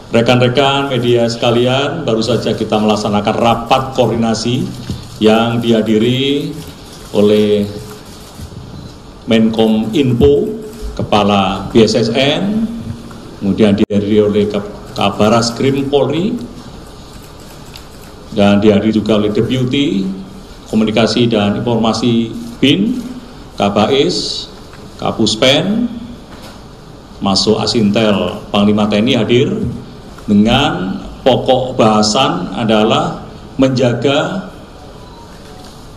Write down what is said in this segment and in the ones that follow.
Rekan-rekan media sekalian, baru saja kita melaksanakan rapat koordinasi yang dihadiri oleh Menkom Info, Kepala BSSN, kemudian dihadiri oleh Kabaras-Krim Polri, dan dihadiri juga oleh Deputi Komunikasi dan Informasi BIN, Kabais, Kapuspen, masuk Asintel Panglima TNI hadir dengan pokok bahasan adalah menjaga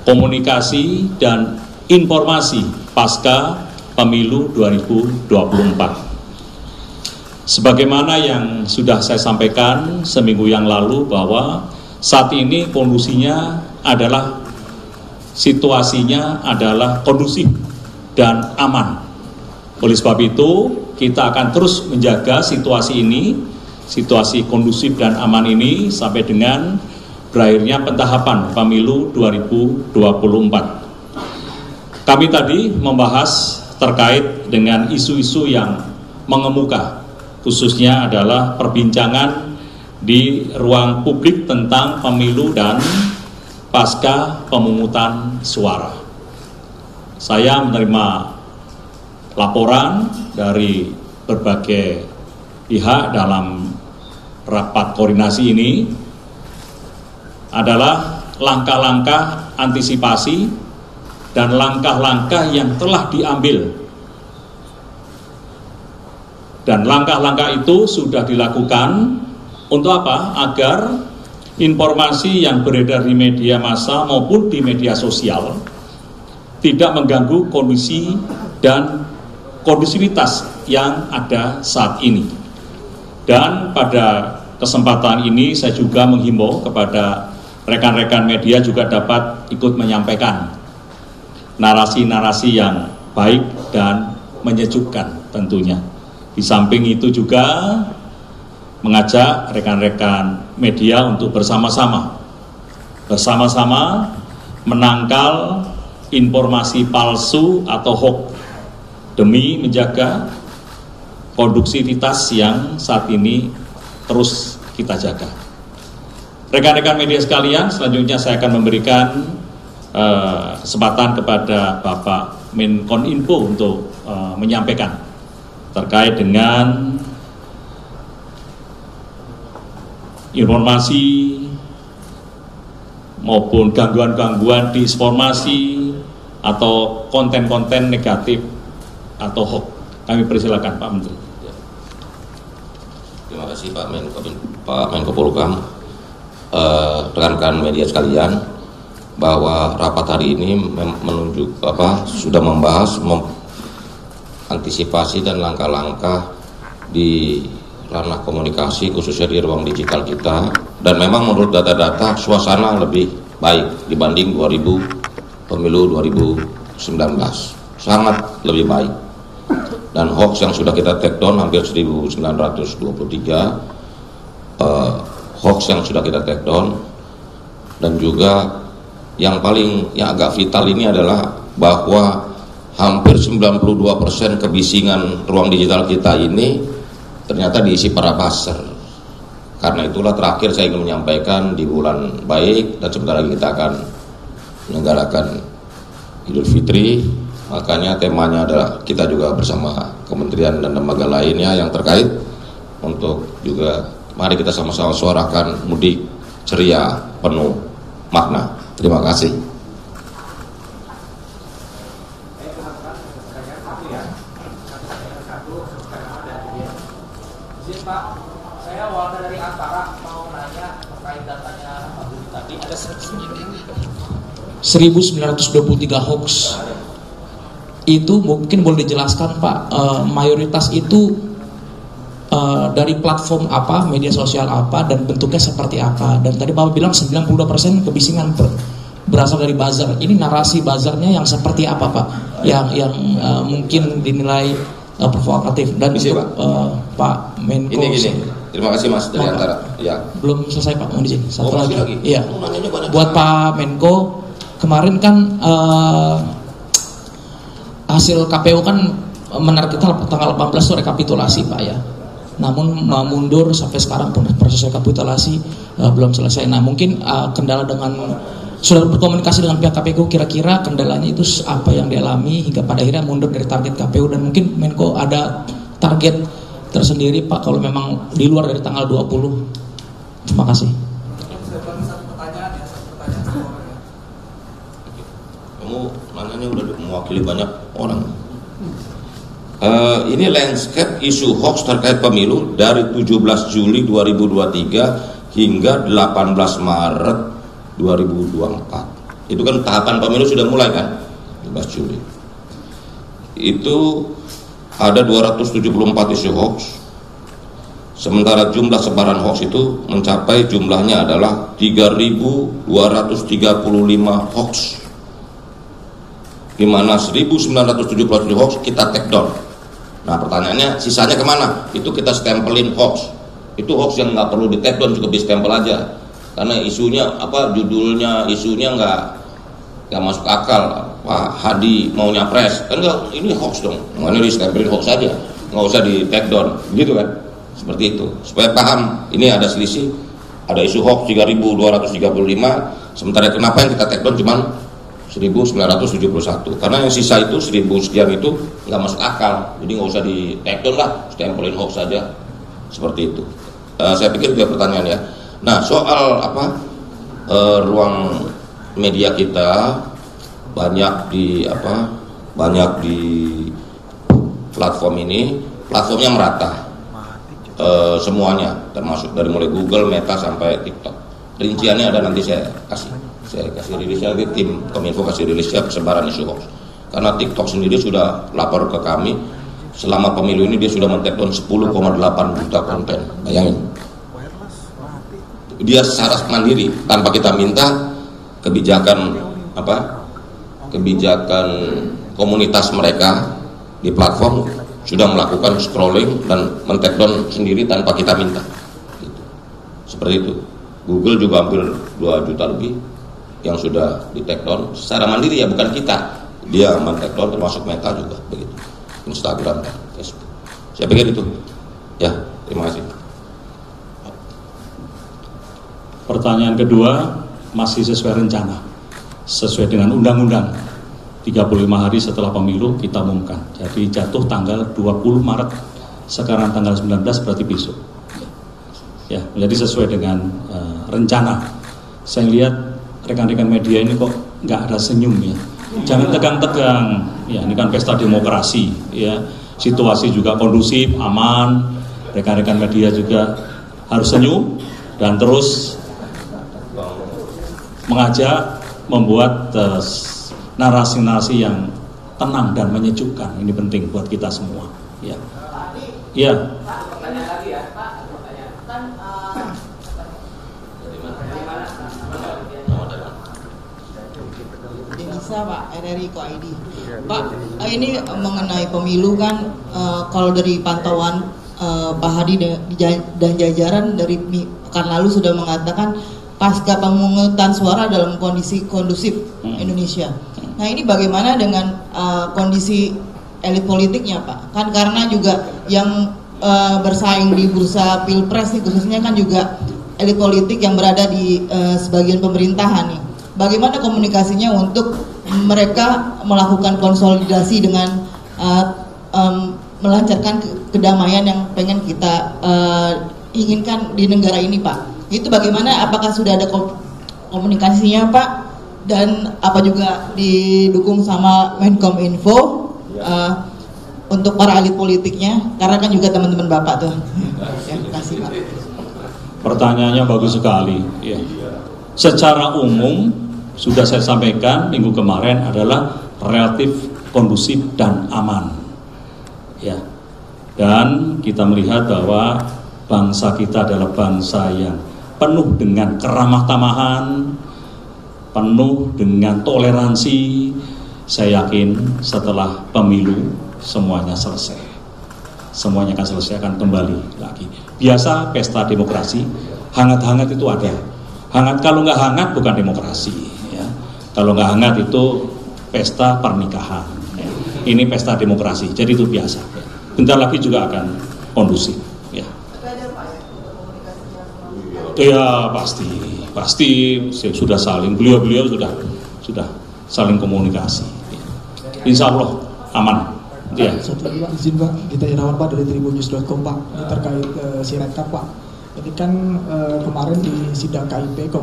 komunikasi dan informasi pasca pemilu 2024. Sebagaimana yang sudah saya sampaikan seminggu yang lalu bahwa saat ini kondisinya adalah situasinya adalah kondusif dan aman. Oleh sebab itu kita akan terus menjaga situasi ini, situasi kondusif dan aman ini sampai dengan berakhirnya pentahapan pemilu 2024. Kami tadi membahas terkait dengan isu-isu yang mengemuka, khususnya adalah perbincangan di ruang publik tentang pemilu dan pasca pemungutan suara. Saya menerima laporan dari berbagai pihak dalam rapat koordinasi ini adalah langkah-langkah antisipasi dan langkah-langkah yang telah diambil. Dan langkah-langkah itu sudah dilakukan untuk apa? Agar informasi yang beredar di media massa maupun di media sosial tidak mengganggu kondisi dan kondusivitas yang ada saat ini. Dan pada kesempatan ini saya juga menghimbau kepada rekan-rekan media juga dapat ikut menyampaikan narasi-narasi yang baik dan menyejukkan tentunya. Di samping itu juga mengajak rekan-rekan media untuk bersama-sama menangkal informasi palsu atau hoax demi menjaga kondusivitas yang saat ini terus kita jaga. Rekan-rekan media sekalian, selanjutnya saya akan memberikan kesempatan kepada Bapak Menkominfo untuk menyampaikan terkait dengan informasi maupun gangguan-gangguan disinformasi atau konten-konten negatif atau hoax. Kami persilakan Pak Menteri. Terima kasih Pak Menko Polhukam. Rekan-rekan media sekalian, bahwa rapat hari ini menunjuk sudah membahas antisipasi dan langkah-langkah di ranah komunikasi khususnya di ruang digital kita, dan memang menurut data-data suasana lebih baik dibanding pemilu 2019, sangat lebih baik. Dan hoax yang sudah kita take down hampir 1923 hoax yang sudah kita take down. Dan juga yang agak vital ini adalah bahwa hampir 92% kebisingan ruang digital kita ini ternyata diisi para buzzer. Karena itulah terakhir saya ingin menyampaikan di bulan baik dan sebentar lagi kita akan menyelenggarakan Idul Fitri. Makanya temanya adalah kita juga bersama kementerian dan lembaga lainnya yang terkait untuk juga mari kita sama-sama suarakan mudik ceria penuh makna. Terima kasih. Pak, saya awalnya dari Antara mau nanya terkait datanya Pak Budi tadi ada 1923 hoax. Itu mungkin boleh dijelaskan Pak, mayoritas itu dari platform apa, media sosial apa, dan bentuknya seperti apa. Dan tadi Bapak bilang 92% kebisingan berasal dari buzzer. Ini narasi buzzernya yang seperti apa Pak? Yang mungkin dinilai provokatif. Dan untuk Pak Menko. Ini. Terima kasih Mas dari Antara. Ya. Belum selesai Pak, mohon izin. Satu lagi. Iya. Buat Pak Menko, kemarin kan hasil KPU kan menargetkan tanggal 18 itu rekapitulasi Pak ya. namun mundur sampai sekarang pun proses rekapitulasi belum selesai. Nah mungkin kendala dengan sudah berkomunikasi dengan pihak KPU, kira-kira kendalanya itu apa yang dialami hingga pada akhirnya mundur dari target KPU, dan mungkin Menko ada target tersendiri Pak kalau memang di luar dari tanggal 20. Terima kasih. Kamu nanyanya udah mewakili banyak orang. Ini landscape isu hoax terkait pemilu dari 17 Juli 2023 hingga 18 Maret 2024. Itu kan tahapan pemilu sudah mulai kan, 17 Juli. Itu ada 274 isu hoax. Sementara jumlah sebaran hoax itu mencapai jumlahnya adalah 3.235 hoax. Di mana 1.977 hoax kita take down. Nah pertanyaannya sisanya kemana? Itu kita stempelin hoax. Itu hoax yang nggak perlu di take down, cukup di stempel aja. Karena isunya judulnya isunya nggak masuk akal. Pak Hadi mau nyapres kan nggak, ini hoax dong, makanya di stempelin hoax aja, nggak usah di take down, gitu kan? Seperti itu supaya paham. Ini ada selisih, ada isu hoax 3.235, sementara kenapa yang kita take down cuman 1.971, karena yang sisa itu 1.000 sekian itu nggak masuk akal, jadi nggak usah di take down lah, stempelin hoax saja. Seperti itu. Saya pikir itu pertanyaan ya. Nah soal ruang media kita banyak di platform ini, platformnya merata semuanya, termasuk dari mulai Google, Meta sampai TikTok. Rinciannya ada, nanti saya kasih rilisnya, nanti tim Kominfo kasih rilisnya persebaran isu hoax. Karena TikTok sendiri sudah lapor ke kami, selama pemilu ini dia sudah men-take-down 10,8 juta konten. Bayangin. Dia secara mandiri tanpa kita minta. Kebijakan komunitas mereka di platform sudah melakukan scrolling dan men-take down sendiri tanpa kita minta. Seperti itu. Google juga hampir 2 juta lebih yang sudah di take down secara mandiri ya, bukan kita. Dia men-take down, termasuk Meta juga begitu. Instagram dan Facebook. Saya pikir itu. Ya, terima kasih. Pertanyaan kedua, masih sesuai rencana, sesuai dengan undang-undang. 35 hari setelah pemilu kita umumkan. Jadi jatuh tanggal 20 Maret, sekarang tanggal 19 berarti besok. Ya, menjadi sesuai dengan rencana. Saya lihat rekan-rekan media ini kok nggak ada senyum ya. Jangan tegang-tegang. Ya, ini kan pesta demokrasi. Ya, situasi juga kondusif, aman. Rekan-rekan media juga harus senyum dan terus mengajak membuat narasi-narasi yang tenang dan menyejukkan. Ini penting buat kita semua. Ya. Ya. Bisa Pak, RRI KOID. Pak, ini mengenai pemilu kan, kalau dari pantauan Pak Hadi dan jajaran dari pekan lalu sudah mengatakan pasca pemungutan suara dalam kondisi kondusif Indonesia. Nah ini bagaimana dengan kondisi elit politiknya Pak? Kan karena juga yang bersaing di bursa pilpres nih, khususnya kan juga elit politik yang berada di sebagian pemerintahan nih. Bagaimana komunikasinya untuk mereka melakukan konsolidasi dengan melancarkan kedamaian yang pengen kita inginkan di negara ini Pak? Itu bagaimana, apakah sudah ada komunikasinya Pak, dan apa juga didukung sama Menkominfo untuk para elit politiknya, karena kan juga teman-teman Bapak tuh. Ya, terima kasih Pak. Pertanyaannya bagus sekali ya. Secara umum sudah saya sampaikan minggu kemarin adalah relatif kondusif dan aman ya, dan kita melihat bahwa bangsa kita adalah bangsa yang penuh dengan keramah tamahan, penuh dengan toleransi. Saya yakin setelah pemilu semuanya selesai. Semuanya akan selesai, akan kembali lagi. Biasa pesta demokrasi, hangat-hangat itu ada. Hangat, kalau nggak hangat bukan demokrasi. Ya. Kalau nggak hangat itu pesta pernikahan. Ya. Ini pesta demokrasi, jadi itu biasa. Bentar lagi juga akan kondusif. Ya. Ya pasti sudah saling, beliau sudah saling komunikasi. Insya Allah aman. Ya. Satu lagi Pak, izin Pak, Gita Irawan Pak dari tribunnews.com Pak, ini terkait Sirekap Pak. Ini kan kemarin di sidang KIP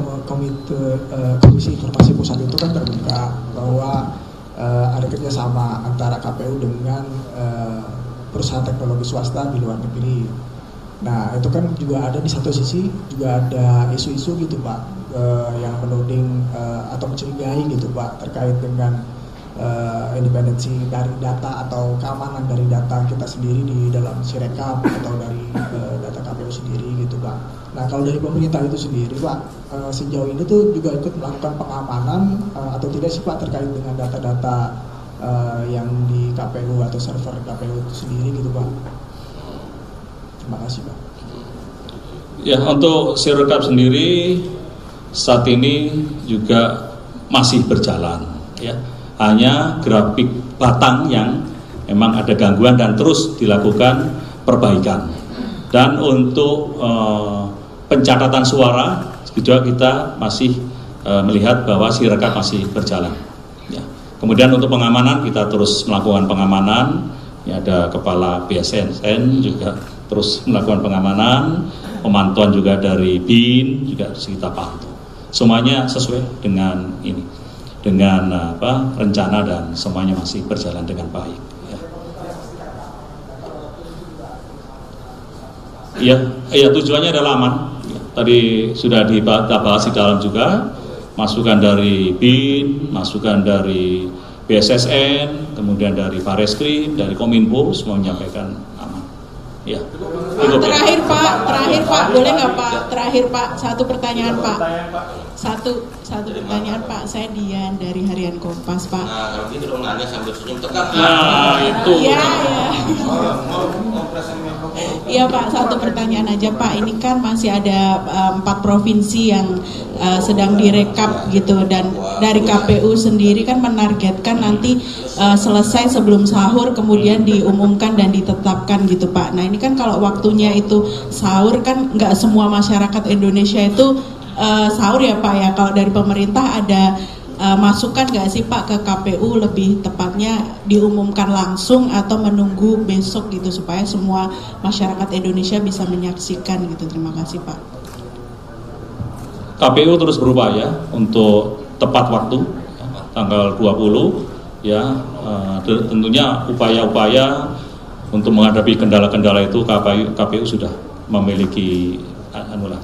Komisi Informasi Pusat itu kan terbuka bahwa ada kerjasama antara KPU dengan perusahaan teknologi swasta di luar negeri. Nah itu kan juga ada di satu sisi juga ada isu-isu gitu Pak yang menuding atau mencurigai gitu Pak terkait dengan independensi dari data atau keamanan dari data kita sendiri di dalam Sirekap atau dari data KPU sendiri gitu Pak. Nah kalau dari pemerintah itu sendiri Pak, sejauh ini tuh juga ikut melakukan pengamanan atau tidak sih Pak terkait dengan data-data yang di KPU atau server KPU itu sendiri gitu Pak. Terima kasih Pak. Ya, untuk Sirekap sendiri saat ini juga masih berjalan ya. Hanya grafik batang yang memang ada gangguan dan terus dilakukan perbaikan. Dan untuk pencatatan suara juga kita masih melihat bahwa Sirekap masih berjalan. Ya. Kemudian untuk pengamanan kita terus melakukan pengamanan. Ya, ada kepala BSSN juga terus melakukan pengamanan, pemantauan juga dari BIN juga kita pantau. Semuanya sesuai dengan ini. Dengan rencana dan semuanya masih berjalan dengan baik. Ya tujuannya adalah aman. Tadi sudah dibahas di dalam juga, masukan dari BIN, masukan dari BSSN, kemudian dari Bareskrim, dari Kominfo, semua menyampaikan aman. Ya. Terakhir Pak, boleh nggak Pak? Terakhir Pak, satu pertanyaan Pak. Satu pertanyaan Pak, saya Dian dari Harian Kompas Pak. Nah kalau gitu dong nanya sambil senyum tekan. Nah itu. Iya Pak, satu pertanyaan aja Pak. Ini kan masih ada 4 provinsi yang sedang direkap gitu, dan dari KPU sendiri kan menargetkan nanti selesai sebelum sahur kemudian diumumkan dan ditetapkan gitu Pak. Nah ini kan kalau waktunya itu sahur kan nggak semua masyarakat Indonesia itu sahur ya Pak ya. Kalau dari pemerintah ada masukan nggak sih Pak ke KPU lebih tepatnya diumumkan langsung atau menunggu besok gitu supaya semua masyarakat Indonesia bisa menyaksikan gitu. Terima kasih Pak. KPU terus berupaya untuk tepat waktu tanggal 20 ya, tentunya upaya-upaya untuk menghadapi kendala-kendala itu KPU sudah memiliki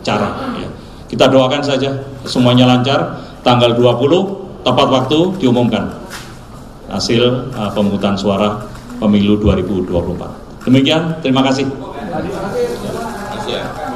cara ya. Kita doakan saja semuanya lancar, tanggal 20 tepat waktu diumumkan hasil pemungutan suara pemilu 2024. Demikian, terima kasih. Terima kasih ya.